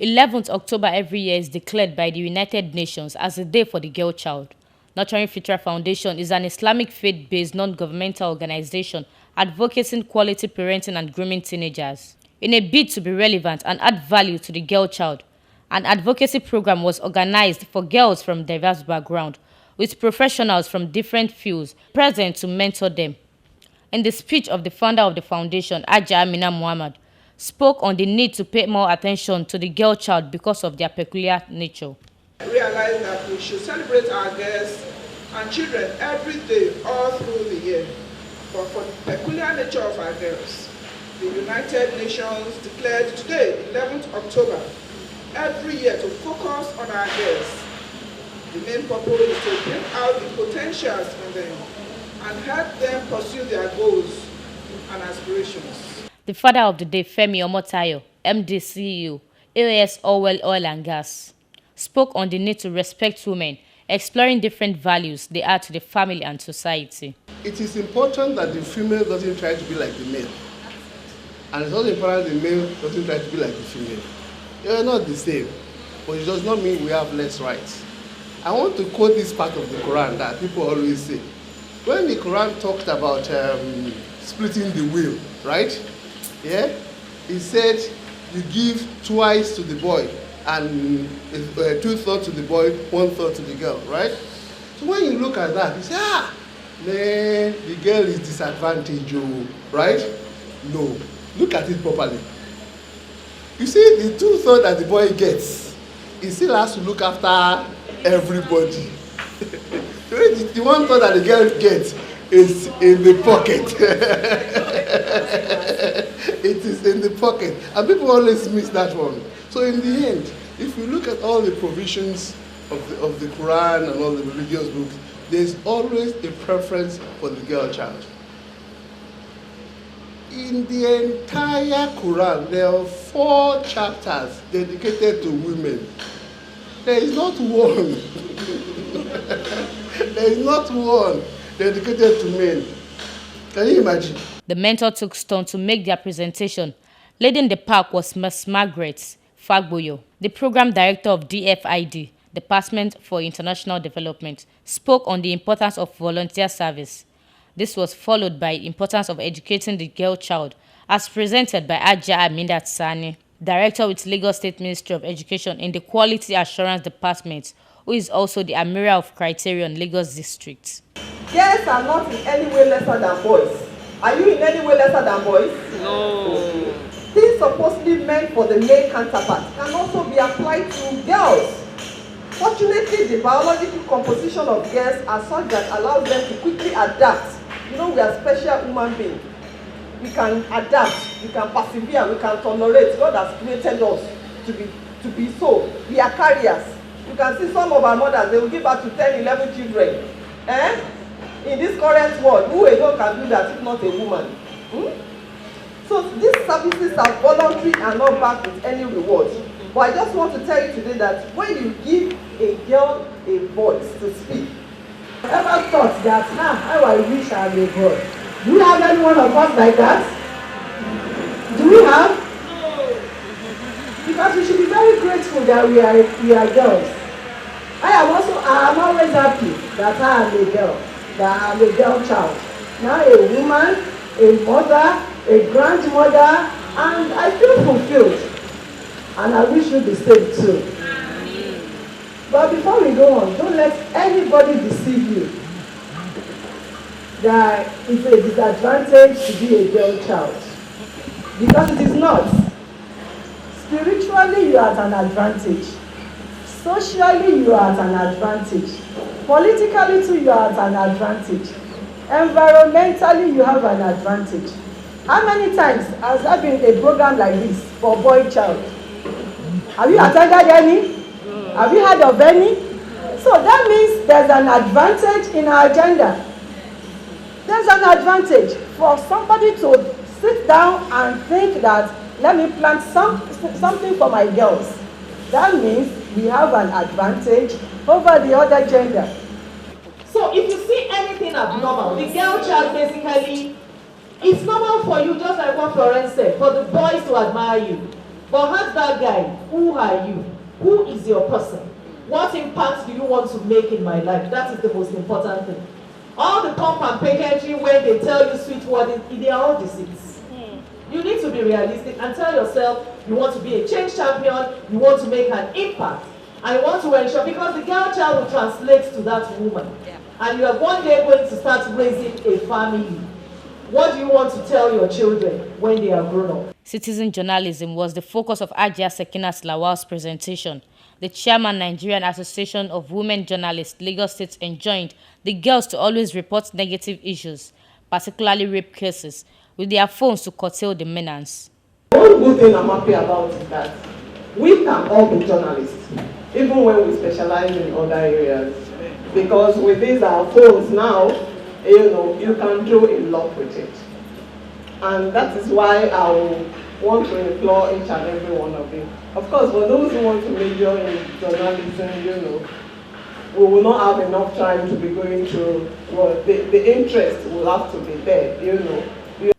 11th October every year is declared by the United Nations as a day for the girl child. Nurturing Future Foundation is an Islamic faith-based non-governmental organization advocating quality parenting and grooming teenagers. In a bid to be relevant and add value to the girl child, an advocacy program was organized for girls from diverse backgrounds, with professionals from different fields present to mentor them. In the speech of the founder of the foundation, Aja Amina Muhammad, spoke on the need to pay more attention to the girl child because of their peculiar nature. I realize that we should celebrate our girls and children every day all through the year. But for the peculiar nature of our girls, the United Nations declared today, 11th October, every year to focus on our girls. The main purpose is to bring out the potentials in them and help them pursue their goals and aspirations. The father of the day, Femi Omotayo, MD CEO, AOS Oil and Gas, spoke on the need to respect women, exploring different values they add to the family and society. It is important that the female doesn't try to be like the male. And it's also important the male doesn't try to be like the female. They are not the same, but it does not mean we have less rights. I want to quote this part of the Quran that people always say. When the Quran talked about splitting the will, right? Yeah, it said you give twice to the boy and 2/3 to the boy, 1/3 to the girl, right? So when you look at that, you say, man, the girl is disadvantaged, right? No, look at it properly. You see, the 2/3 that the boy gets, he still has to look after everybody. The 1/3 that the girl gets is in the pocket. It is in the pocket. And people always miss that one. So in the end, if you look at all the provisions of the Quran and all the religious books, there's always a preference for the girl child. In the entire Quran, there are 4 chapters dedicated to women. There is not one. There is not one dedicated to men. Can you imagine? The mentor took turn to make their presentation. Leading the pack was Ms. Margaret Fagboyo, the program director of DFID, Department for International Development, spoke on the importance of volunteer service. This was followed by the importance of educating the girl child, as presented by Aja Aminat Sani, director with Lagos State Ministry of Education in the Quality Assurance Department, who is also the Amira of Criterion Lagos District. Girls are not in any way lesser than boys. Are you in any way lesser than boys? No. Things supposedly meant for the male counterpart can also be applied to girls. Fortunately, the biological composition of girls are such that allows them to quickly adapt. You know, we are special human beings. We can adapt, we can persevere, we can tolerate. God has created us to be so. We are carriers. You can see some of our mothers, they will give birth to 10, 11 children. In this current world, who alone can do that if not a woman? So these services are voluntary and not backed with any reward. But I just want to tell you today that when you give a girl a voice to speak, I ever thought that, how I wish I had a boy. Do we have any one of us like that? Do we have? Because we should be very grateful that we are girls. I am always happy that I am a girl, that I am a girl child. Now a woman, a mother, a grandmother, and I feel fulfilled. And I wish you the same too. But before we go on, don't let anybody deceive you that it's a disadvantage to be a girl child. Because it is not. Spiritually, you are at an advantage. Socially, you are at an advantage. Politically, too, you are at an advantage. Environmentally, you have an advantage. How many times has there been a program like this for boy child? Have you attended any? Have you heard of any? So that means there's an advantage in our agenda. There's an advantage for somebody to sit down and think that, let me plant something for my girls. That means we have an advantage over the other gender. so if you see anything abnormal, the girl child basically, it's normal for you, just like what Florence said, for the boys to admire you. But ask that guy, who are you? Who is your person? What impact do you want to make in my life? That is the most important thing. All the pomp and pageantry when they tell you sweet words, they are all deceits. You need to be realistic and tell yourself you want to be a change champion, you want to make an impact, and you want to ensure, because the girl child will translate to that woman. Yeah. And you are one day going to start raising a family. What do you want to tell your children when they are grown up? Citizen journalism was the focus of Ajia Sekinat Lawal's presentation. The chairman, Nigerian Association of Women Journalists, Lagos State, enjoined the girls to always report negative issues, particularly rape cases, with their phones to curtail the menace. One good thing I'm happy about is that we can all be journalists, even when we specialize in other areas. Because with these our phones now, you can do a lot with it. And that is why I want to implore each and every one of you. Of course, for those who want to major in journalism, we will not have enough time to be going through, the interest will have to be there,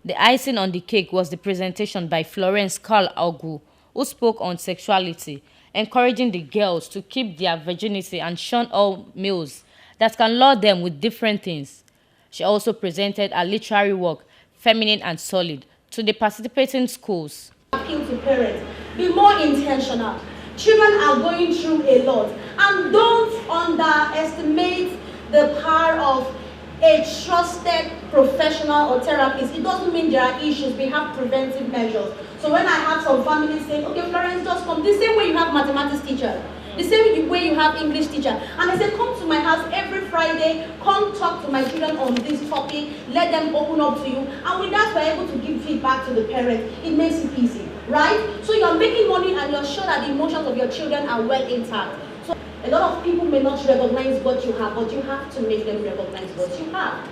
The icing on the cake was the presentation by Florence Carl Augu, who spoke on sexuality, encouraging the girls to keep their virginity and shun all males that can lure them with different things. She also presented a literary work, Feminine and Solid, to the participating schools. Appeal to parents, be more intentional. Children are going through a lot, and don't underestimate the power of a trusted professional or therapist. It doesn't mean there are issues, we have preventive measures. So when I have some families saying, okay, Florence, just come, the same way you have mathematics teacher, the same way you have English teacher, and I say, come to my house every Friday, come talk to my children on this topic, let them open up to you, and with that we're able to give feedback to the parents. It makes it easy, right? So you're making money and you're sure that the emotions of your children are well intact. So a lot of people may not recognize what you have, but you have to make them recognize what you have.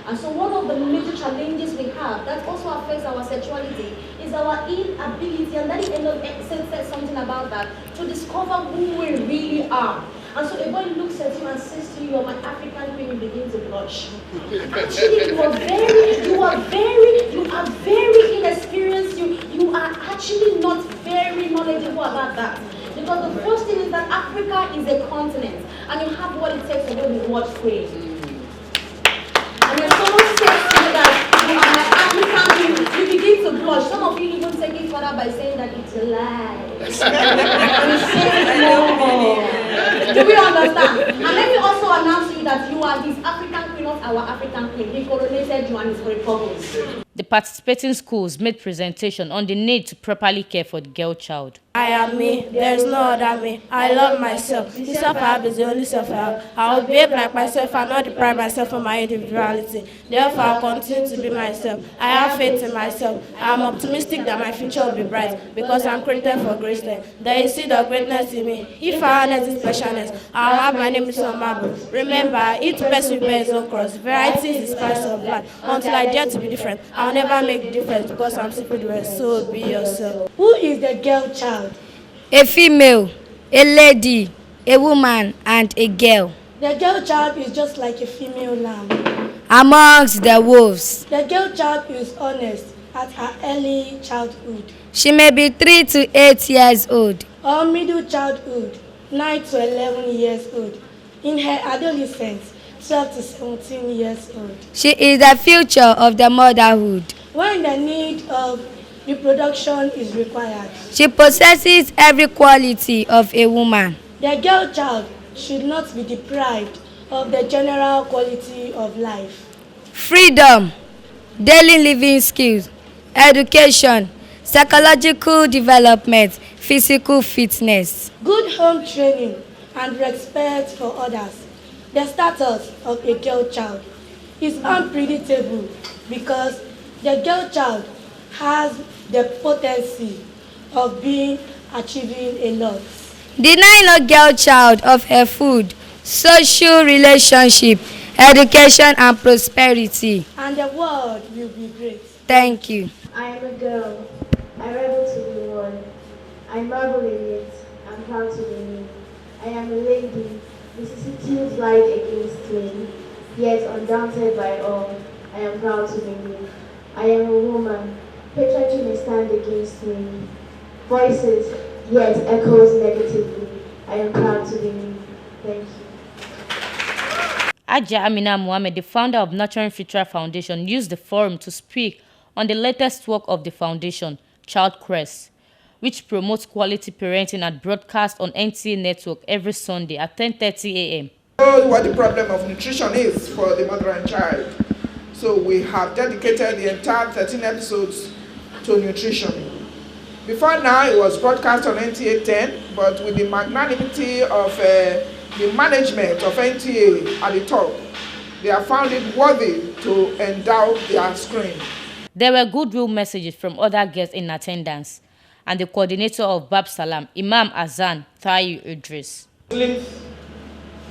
And so one of the major challenges we have that also affects our sexuality is our inability, and Daddy Enoch said something about that, to discover who we really are. And so a boy looks at you and says to you, you're my African queen, you begin to blush. Actually, you are very inexperienced, you are actually not very knowledgeable about that. Because the first thing is that Africa is a continent, and you have what it takes to go with what phrase. And when someone says to you that you are my African, you begin to blush. Some of you even take it further by saying that it's a lie. And you say no. Do we understand? And let me also announce to you that you are his African queen, not our African queen. He coronated you and his purpose. The participating schools made presentation on the need to properly care for the girl child. I am me, there is no other me. I love myself. The self I have is the only self I have. I will behave like myself and not deprive myself of my individuality. Therefore, I will continue to be myself. I have faith in myself. I am optimistic that my future will be bright because I am created for greatness. There is seed of greatness in me. If I harness this specialness, I will have my name is on marble. Remember, each person bears his own cross. Variety is the spice of life. Until I dare to be different, I will never make a difference because I am simply the rest. So be yourself. Who is the girl child? A female, a lady, a woman, and a girl. The girl child is just like a female lamb. Amongst the wolves. The girl child is honest at her early childhood. She may be 3 to 8 years old. Or middle childhood, 9 to 11 years old. In her adolescence, 12 to 17 years old. She is the future of the motherhood. When the need of reproduction is required. She possesses every quality of a woman. The girl child should not be deprived of the general quality of life. Freedom, daily living skills, education, psychological development, physical fitness. Good home training and respect for others. The status of a girl child is unpredictable because the girl child has the potency of achieving a lot. Denying a girl child of her food, social relationship, education and prosperity. And the world will be great. Thank you. I am a girl. I rebel to be one. I marvel in it. I'm proud to be me. I am a lady. Vicissitudes light against me. Yet undaunted by all, I am proud to be me. I am a woman. Patriarchy may stand against me. voices, yet echoes negatively. I am proud to be me. Thank you. Aja Amina Mohammed, the founder of Nurturing Future Foundation, used the forum to speak on the latest work of the foundation, Child Crest, which promotes quality parenting and broadcast on NTA Network every Sunday at 10:30 a.m. Know what the problem of nutrition is for the mother and child. So we have dedicated the entire 13 episodes to nutrition. Before now, it was broadcast on NTA 10, but with the magnanimity of the management of NTA at the top, they have found it worthy to endow their screen. There were goodwill messages from other guests in attendance, and the coordinator of Bab Salam, Imam Azan Thayu Idris. Muslims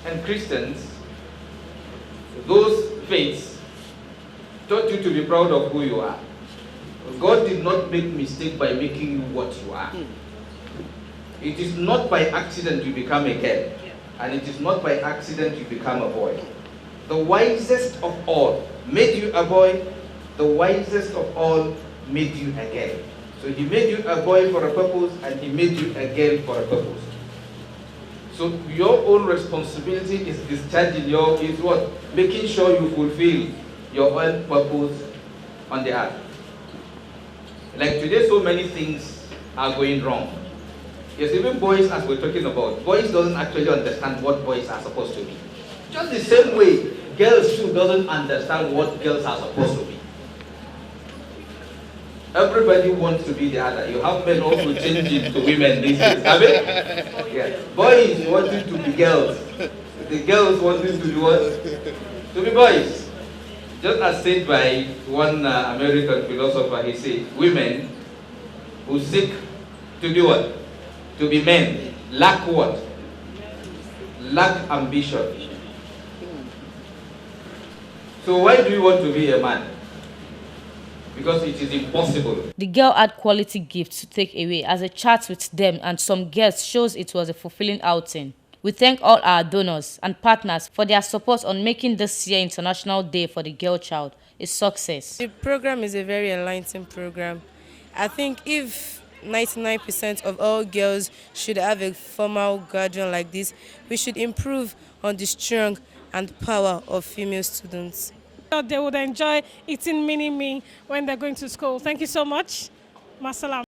and Christians, those faiths, taught you to be proud of who you are. God did not make mistake by making you what you are. It is not by accident you become a girl, and it is not by accident you become a boy. The wisest of all made you a boy, the wisest of all made you a girl. So he made you a boy for a purpose, and he made you a girl for a purpose. So your own responsibility is discharging is what? Making sure you fulfill your own purpose on the earth. Like today, so many things are going wrong. Yes, even boys, as we're talking about, boys doesn't actually understand what boys are supposed to be. Just the same way, girls too doesn't understand what girls are supposed to be. Everybody wants to be the other. You have men also changing to women these days, have it? Yeah. Boys wanting to be girls. The girls wanting to be what? To be boys. Just as said by one American philosopher, he said, women who seek to be what? To be men, lack what? Lack ambition. So why do you want to be a man? Because it is impossible. The girl had quality gifts to take away as a chat with them and some guests shows it was a fulfilling outing. We thank all our donors and partners for their support on making this year International Day for the Girl Child a success. The program is a very enlightening program. I think if 99% of all girls should have a formal gathering like this, we should improve on the strength and power of female students. They would enjoy eating mini-me when they're going to school. Thank you so much. Masalam.